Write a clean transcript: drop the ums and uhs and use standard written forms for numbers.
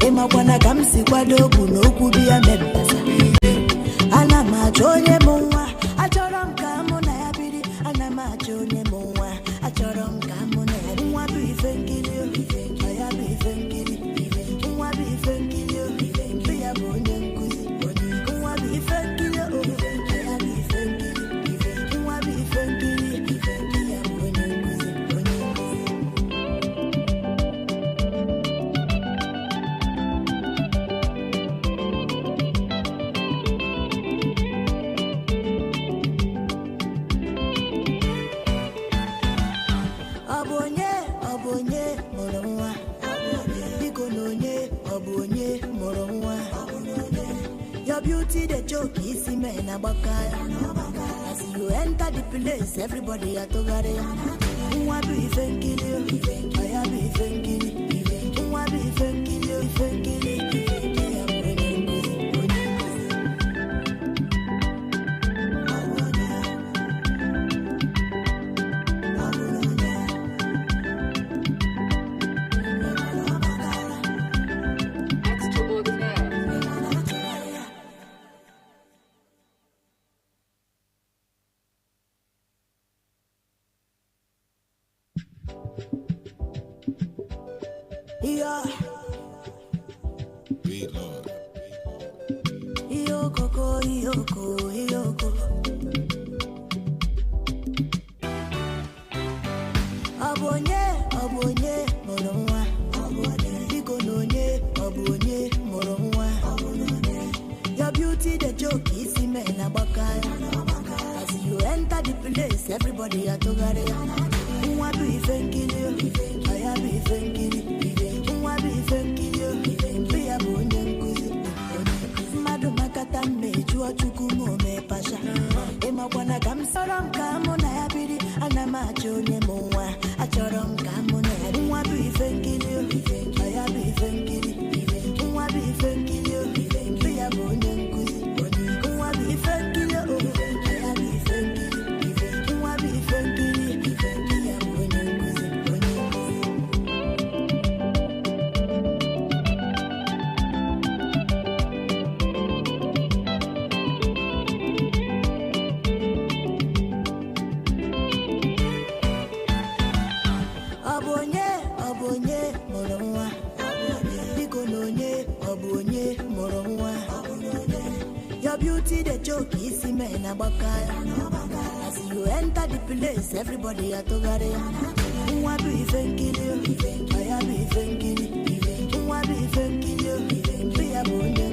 Emakwana kamsi kwado kuno kubia mebasa. Ana majonye mwa, achorom kamo na yabiri. Ana majonye mwa, achorom kamo na yabiri. Mwa bifengilio, aya bifengili. Mwa bifengilio, biya bonye nkuzi. Mwa bifengilio, aya bifengili. Mwa bifengili, biya bonye nkuzi. Obonye, moronwa. Bikononye, obonye, moronwa. Your beauty, the joke, is in a bakaya. As you enter the place, everybody at Togare. Mwa bifengilio, aya bifengili. Mwa bifengilio, bifengili. Yeah. Iyoko. Obonye, moronwa. Bikononye, obonye, moronwa. Your beauty, the joke, is in a bakaya. As you enter the place, everybody at Togare. Mwa bifengilio, aya bifengili. Mwa bifengilio, biya bonye nkuzi. Madu makata mejua chukumo mepasha. Emakwana kamsaram kamo na yabiri. Ana majonye mwa, achorom kamo na yabiri. Mwa bifengilio, aya bifengili. Mwa bifengilio, biya bonye nkuzi. Mwa bifengilio, aya bifengili. Mwa bifengili, biya bonye nkuzi. Obonye, moronwa. Bikononye, obonye, moronwa. Your beauty, the joke, is in a bakaya. As you enter the place, everybody at Togare. Mwa bifengilio, aya bifengili. Mwa bifengilio, biya bonye